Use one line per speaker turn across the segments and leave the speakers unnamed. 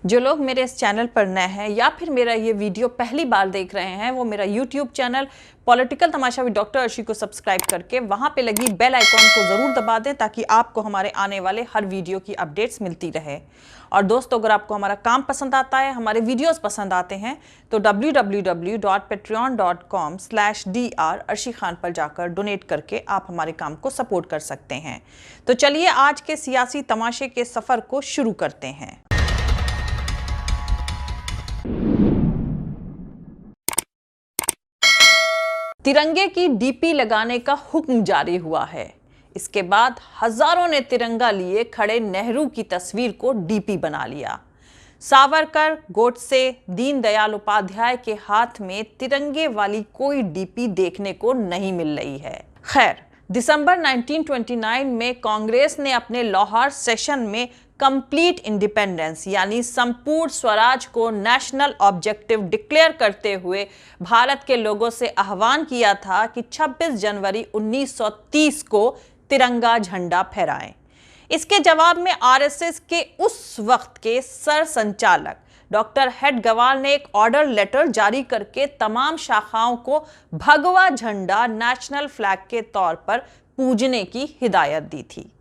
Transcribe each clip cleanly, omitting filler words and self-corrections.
जो लोग मेरे इस चैनल पर नए हैं या फिर मेरा ये वीडियो पहली बार देख रहे हैं, वो मेरा YouTube channel political Tamasha with doctor Arshi को सब्सक्राइब करके वहां पे लगी बेल आइकॉन को जरूर दबा दें ताकि आपको हमारे आने वाले हर वीडियो की अपडेट्स मिलती रहे। और दोस्तों, अगर आपको हमारा काम पसंद आता है, हमारे वीडियोस पसंद आते हैं तो www.patreon.com/dr अर्शी खान पर जाकर डोनेट करके आप हमारे काम को सपोर्ट कर सकते हैं। तो चलिए आज के सियासी तमाशे के सफर को शुरू करते हैं। तिरंगे की डीपी लगाने का हुक्म जारी हुआ है। इसके बाद हजारों ने तिरंगा लिए खड़े नेहरू की तस्वीर को डीपी बना लिया। सावरकर, गोडसे, दीनदयाल उपाध्याय के हाथ में तिरंगे वाली कोई डीपी देखने को नहीं मिल रही है। खैर, दिसंबर 1929 में कांग्रेस ने अपने लाहौर सेशन में कंप्लीट इंडिपेंडेंस यानी संपूर्ण स्वराज को नेशनल ऑब्जेक्टिव डिक्लेयर करते हुए भारत के लोगों से आह्वान किया था कि 26 जनवरी 1930 को तिरंगा झंडा फहराएं। इसके जवाब में आरएसएस के उस वक्त के सर संचालक डॉक्टर हेडगेवार ने एक ऑर्डर लेटर जारी करके तमाम शाखाओं को भगवा झंडा नेशनल फ्लैग के तौर पर पूजने की हिदायत दी थी।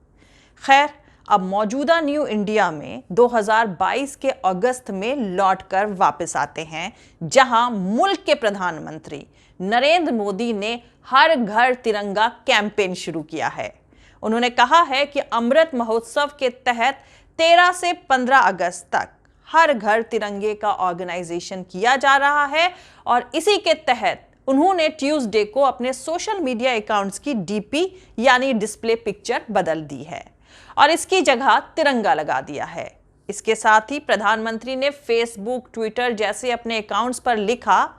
खैर, अब मौजूदा न्यू इंडिया में 2022 के अगस्त में लौटकर वापस आते हैं, जहां मुल्क के प्रधानमंत्री नरेंद्र मोदी ने हर घर तिरंगा कैंपेन शुरू किया है। उन्होंने कहा है कि अमृत महोत्सव के तहत 13 से 15 अगस्त तक हर घर तिरंगे का ऑर्गेनाइजेशन किया जा रहा है और इसी के तहत उन्होंने ट्यूसडे को अपने सोशल मीडिया अकाउंट्स की डीपी यानी डिस्प्ले पिक्चर बदल दी है और इसकी जगह तिरंगा लगा दिया है। इसके साथ ही प्रधानमंत्री ने फेसबुक, ट्विटर जैसे अपने अकाउंट्स पर लिखा,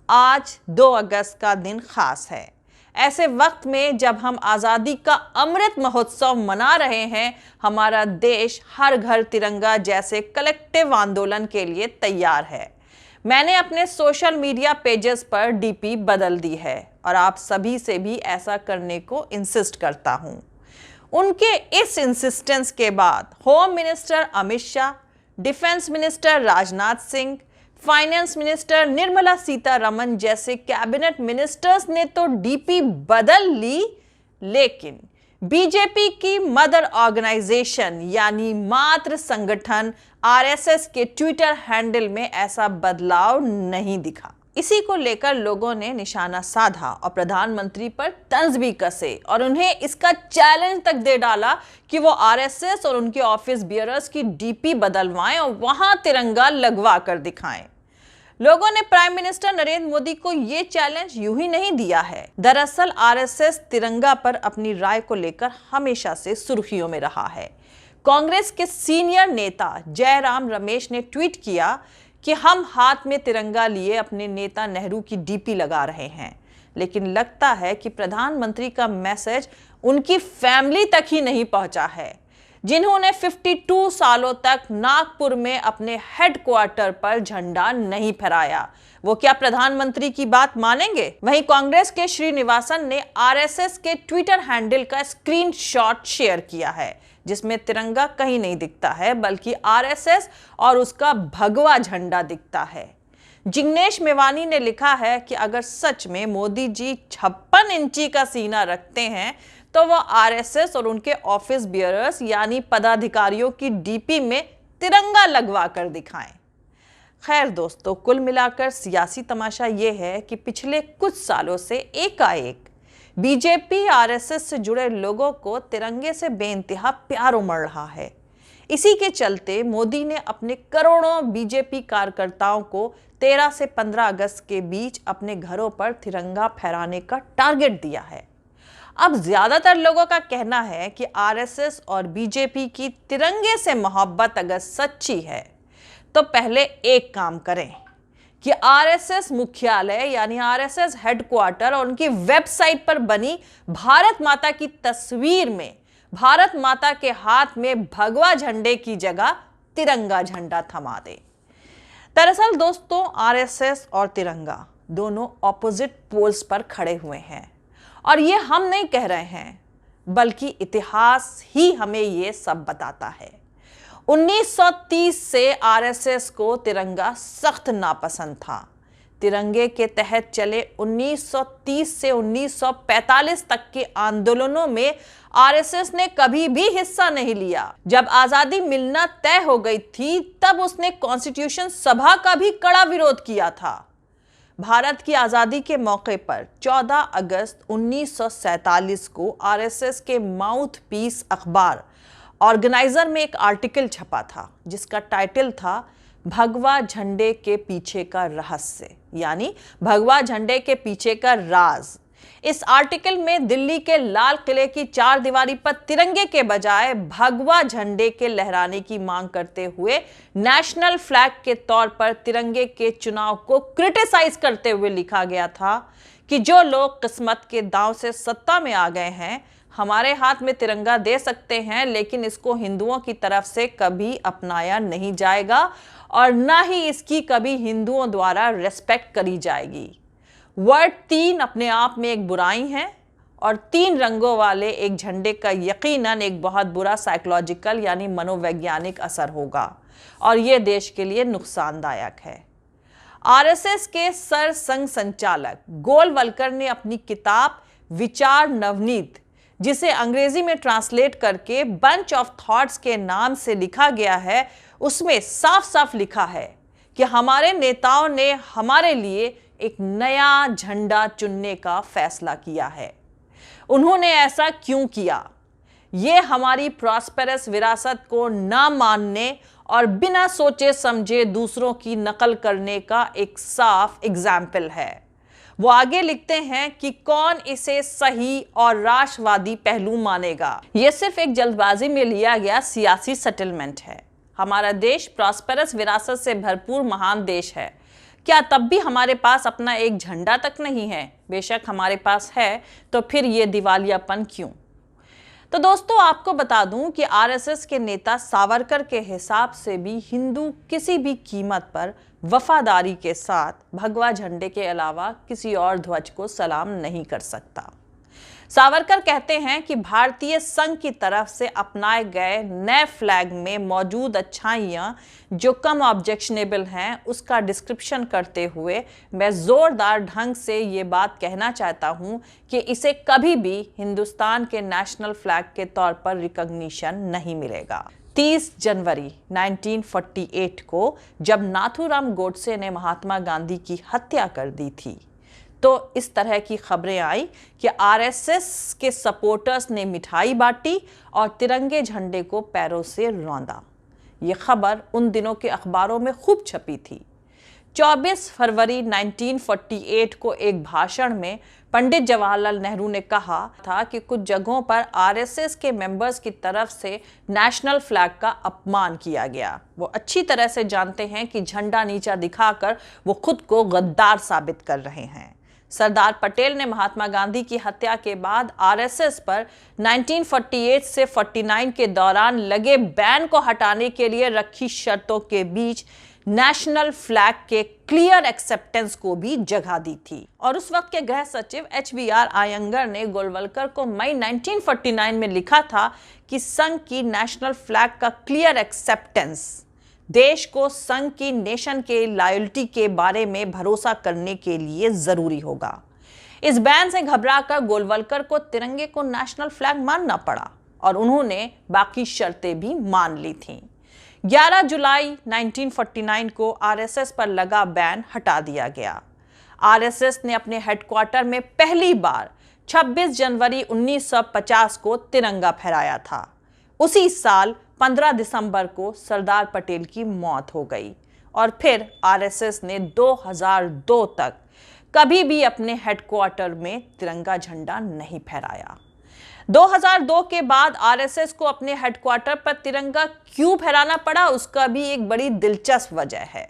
आज 2 अगस्त का दिन खास है। ऐसे वक्त में जब हम आजादी का अमृत महोत्सव मना रहे हैं, हमारा देश हर घर तिरंगा जैसे कलेक्टिव आंदोलन के लिए तैयार है। मैंने अपने सोशल मीडिया पेजेस पर डीपी बदल दी है और आप सभी से भी ऐसा करने को इंसिस्ट करता हूं। उनके इस इंसिस्टेंस के बाद home minister Amit Shah, defence minister Rajnath Singh, finance minister Nirmala Sitharaman जैसे कैबिनेट मिनिस्टर्स ने तो डीपी बदल ली, लेकिन बीजेपी की मदर ऑर्गेनाइजेशन यानी मातृ संगठन आरएसएस के ट्विटर हैंडल में ऐसा बदलाव नहीं दिखा। इसी को लेकर लोगों ने निशाना साधा और प्रधानमंत्री पर तंज भी कसे और उन्हें इसका चैलेंज तक दे डाला कि वो आरएसएस और उनके ऑफिस बियरर्स की डीपी बदलवाएं और वहां तिरंगा लगवा कर दिखाएं। लोगों ने प्राइम मिनिस्टर नरेंद्र मोदी को यह चैलेंज यूं ही नहीं दिया है। दरअसल आरएसएस तिरंगा पर अपनी राय को लेकर हमेशा से सुर्खियों में रहा है। कांग्रेस के सीनियर नेता जयराम रमेश ने ट्वीट किया कि हम हाथ में तिरंगा लिए अपने नेता नेहरू की डीपी लगा रहे हैं, लेकिन लगता है कि प्रधानमंत्री का मैसेज उनकी फैमिली तक ही नहीं पहुंचा है, जिन्होंने 52 सालों तक नागपुर में अपने हेडक्वार्टर पर झंडा नहीं फहराया। वो क्या प्रधानमंत्री की बात मानेंगे? वहीं कांग्रेस के श्रीनिवासन ने आरएसएस के ट्विटर हैंडल का स्क्रीनशॉट शेयर किया है, जिसमें तिरंगा कहीं नहीं दिखता है बल्कि आरएसएस और उसका भगवा झंडा दिखता है। जिग्नेश मेवानी ने लिखा है कि अगर सच में मोदी जी 56 इंची का सीना रखते हैं तो वो आरएसएस और उनके ऑफिस बियरर्स यानी पदाधिकारियों की डीपी में तिरंगा लगवा कर दिखाएं। खैर दोस्तों, कुल मिलाकर सियासी तमाशा ये है कि पिछले कुछ सालों से एकाएक बीजेपी आरएसएस से जुड़े लोगों को तिरंगे से बेइंतहा प्यार उमड़ रहा है। इसी के चलते मोदी ने अपने करोड़ों बीजेपी कार्यकर्ताओं को 13 से 15 अगस्त के बीच अपने घरों पर तिरंगा फहराने का टारगेट दिया है। अब ज्यादातर लोगों का कहना है कि आरएसएस और बीजेपी की तिरंगे से मोहब्बत अगर सच्ची है तो पहले एक काम करें कि आरएसएस मुख्यालय यानी आरएसएस हेडक्वार्टर और उनकी वेबसाइट पर बनी भारत माता की तस्वीर में भारत माता के हाथ में भगवा झंडे की जगह तिरंगा झंडा थमा दे। दरअसल दोस्तों, आरएसएस और तिरंगा दोनों ऑपोजिट पोल्स पर खड़े हुए हैं और ये हम नहीं कह रहे हैं, बल्कि इतिहास ही हमें ये सब बताता है। 1930 से आरएसएस को तिरंगा सख्त नापसंद था। तिरंगे के तहत चले 1930 से 1945 तक के आंदोलनों में आरएसएस ने कभी भी हिस्सा नहीं लिया। जब आजादी मिलना तय हो गई थी तब उसने कॉन्स्टिट्यूशन सभा का भी कड़ा विरोध किया था। भारत की आजादी के मौके पर 14 अगस्त 1947 को आरएसएस के माउथ पीस अखबार ऑर्गेनाइजर में एक आर्टिकल छपा था जिसका टाइटल था भगवा झंडे के पीछे का रहस्य, यानी भगवा झंडे के पीछे का राज। इस आर्टिकल में दिल्ली के लाल किले की चार दीवारी पर तिरंगे के बजाय भगवा झंडे के लहराने की मांग करते हुए नेशनल फ्लैग के तौर पर तिरंगे के चुनाव को क्रिटिसाइज करते हुए लिखा गया था कि जो लोग किस्मत के दांव से सत्ता में आ गए हैं, हमारे हाथ में तिरंगा दे सकते हैं, लेकिन इसको हिंदुओं की तरफ से कभी अपनाया नहीं जाएगा और ना ही इसकी कभी हिंदुओं द्वारा रेस्पेक्ट करी जाएगी। वर्ड 3 अपने आप में एक बुराई है और 3 रंगों वाले एक झंडे का यकीनन एक बहुत बुरा साइकोलॉजिकल यानी मनोवैज्ञानिक असर होगा और यह देश के लिए नुकसानदायक है। आरएसएस के सर संघ संचालक गोलवलकर ने अपनी किताब विचार नवनीत, जिसे अंग्रेजी में ट्रांसलेट करके बंच ऑफ थॉट्स के नाम से लिखा गया है, उसमें साफ साफ लिखा है कि हमारे नेताओं ने हमारे लिए एक नया झंडा चुनने का फैसला किया है। उन्होंने ऐसा क्यों किया? ये हमारी प्रॉस्पेरस विरासत को ना मानने और बिना सोचे समझे दूसरों की नकल करने का एक साफ एग्जाम्पल है। वो आगे लिखते हैं कि कौन इसे सही और राष्ट्रवादी पहलू मानेगा। ये सिर्फ एक जल्दबाजी में लिया गया सियासी सेटलमेंट है। हमारा देश प्रॉस्पेरस विरासत से भरपूर महान देश है। क्या तब भी हमारे पास अपना एक झंडा तक नहीं है? बेशक हमारे पास है, तो फिर ये दिवालियापन क्यों? तो दोस्तों, आपको बता दूं कि आरएसएस के नेता सावरकर के हिसाब से भी हिंदू किसी भी कीमत पर वफादारी के साथ भगवा झंडे के अलावा किसी और ध्वज को सलाम नहीं कर सकता। सावरकर कहते हैं कि भारतीय संघ की तरफ से अपनाए गए नए फ्लैग में मौजूद अच्छाइयां जो कम ऑब्जेक्शनेबल हैं, उसका डिस्क्रिप्शन करते हुए मैं जोरदार ढंग से ये बात कहना चाहता हूं कि इसे कभी भी हिंदुस्तान के नेशनल फ्लैग के तौर पर रिकॉग्निशन नहीं मिलेगा। 30 जनवरी 1948 को जब नाथूराम गोडसे ने महात्मा गांधी की हत्या कर दी थी, तो इस तरह की खबरें आई कि आरएसएस के सपोर्टर्स ने मिठाई बांटी और तिरंगे झंडे को पैरों से रौंदा। ये खबर उन दिनों के अखबारों में खूब छपी थी। 24 फरवरी 1948 को एक भाषण में पंडित जवाहरलाल नेहरू ने कहा था कि कुछ जगहों पर आरएसएस के मेंबर्स की तरफ से नेशनल फ्लैग का अपमान किया गया। वो अच्छी तरह से जानते हैं कि झंडा नीचा दिखाकर वो खुद को गद्दार साबित कर रहे हैं। सरदार पटेल ने महात्मा गांधी की हत्या के बाद आरएसएस पर 1948 से 49 के दौरान लगे बैन को हटाने के लिए रखी शर्तों के बीच नेशनल फ्लैग के क्लियर एक्सेप्टेंस को भी जगह दी थी। और उस वक्त के गृह सचिव HBR आयंगर ने गोलवलकर को मई 1949 में लिखा था कि संघ की नेशनल फ्लैग का क्लियर एक्सेप्टेंस देश को संघ की नेशन के लॉयल्टी के बारे में भरोसा करने के लिए जरूरी होगा। इस बैन से घबराकर गोलवलकर को तिरंगे को नेशनल फ्लैग मानना पड़ा और उन्होंने बाकी शर्तें भी मान ली थीं। 11 जुलाई 1949 को आरएसएस पर लगा बैन हटा दिया गया। आरएसएस ने अपने हेडक्वार्टर में पहली बार 26 जनवरी 1950 को तिरंगा फहराया था। उसी साल 15 दिसंबर को सरदार पटेल की मौत हो गई और फिर आरएसएस ने 2002 तक कभी भी अपने हेडक्वार्टर में तिरंगा झंडा नहीं फहराया। 2002 के बाद आरएसएस को अपने हेडक्वार्टर पर तिरंगा क्यों फहराना पड़ा, उसका भी एक बड़ी दिलचस्प वजह है।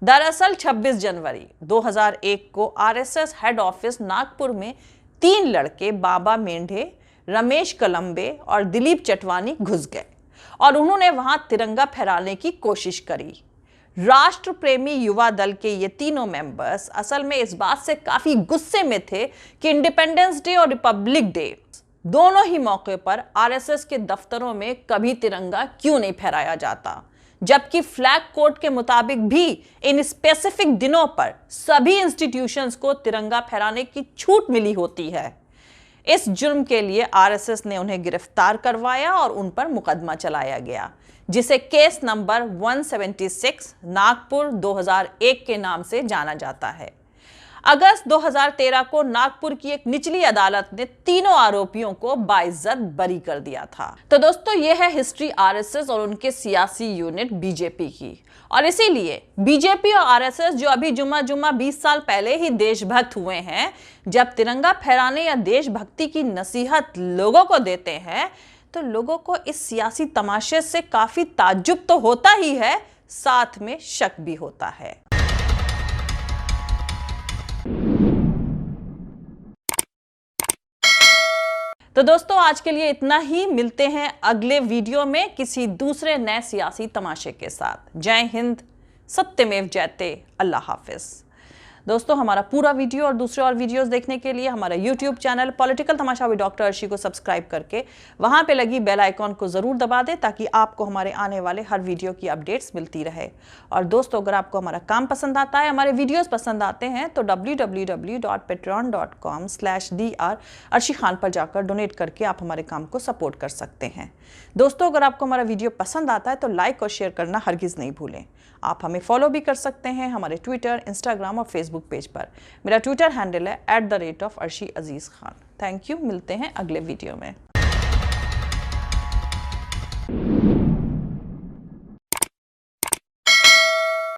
दरअसल 26 जनवरी 2001 को आरएसएस हेड ऑफिस नागपुर में 3 लड़के बाबा मेंढे, रमेश कलंबे और दिलीप चटवानी घुस गए और उन्होंने वहां तिरंगा फहराने की कोशिश करी। राष्ट्र प्रेमी युवा दल के ये तीनों मेंबर्स असल में इस बात से काफी गुस्से में थे कि इंडिपेंडेंस डे और रिपब्लिक डे दोनों ही मौके पर आरएसएस के दफ्तरों में कभी तिरंगा क्यों नहीं फहराया जाता, जबकि फ्लैग कोड के मुताबिक भी इन स्पेसिफिक दिनों पर सभी इंस्टीट्यूशंस को तिरंगा फहराने की छूट मिली होती है। इस जुर्म के लिए आरएसएस ने उन्हें गिरफ्तार करवाया और उन पर मुकदमा चलाया गया, जिसे केस नंबर 176 नागपुर 2001 के नाम से जाना जाता है। अगस्त 2013 को नागपुर की एक निचली अदालत ने तीनों आरोपियों को बाइज्जत बरी कर दिया था। तो दोस्तों, यह है हिस्ट्री आरएसएस और उनके सियासी यूनिट बीजेपी की। और इसीलिए बीजेपी और आरएसएस जो अभी जुम्मा 20 साल पहले ही देशभक्त हुए हैं, जब तिरंगा फहराने या देशभक्ति की नसीहत लोगों को देते हैं, तो लोगों को इस सियासी तमाशे से काफी ताज्जुब तो होता ही है, साथ में शक भी होता है। तो दोस्तों, आज के लिए इतना ही। मिलते हैं अगले वीडियो में किसी दूसरे नए सियासी तमाशे के साथ। जय हिंद, सत्यमेव जयते, अल्लाह हाफिज। दोस्तों, हमारा पूरा वीडियो और दूसरे और वीडियोस देखने के लिए हमारा YouTube channel political Tamasha with doctor Arshi को सब्सक्राइब करके वहां पे लगी बेल आइकॉन को जरूर दबा दें, ताकि आपको हमारे आने वाले हर वीडियो की अपडेट्स मिलती रहे। और दोस्तों, अगर आपको हमारा काम पसंद आता है, हमारे वीडियोस पसंद आते हैं, तो www.patreon.com/dr अर्शी खान पर जाकर डोनेट करके आप हमारे काम को सपोर्ट कर सकते हैं। दोस्तों, अगर आपको हमारा वीडियो पसंद आता है तो लाइक और शेयर करना हरगिज नहीं भूलें। आप हमें फॉलो भी कर सकते हैं हमारे ट्विटर, इंस्टाग्राम और फेसबुक पेज पर। मेरा ट्विटर हैंडल है @arshi_aziz khan। Thank you. मिलते हैं अगले वीडियो में।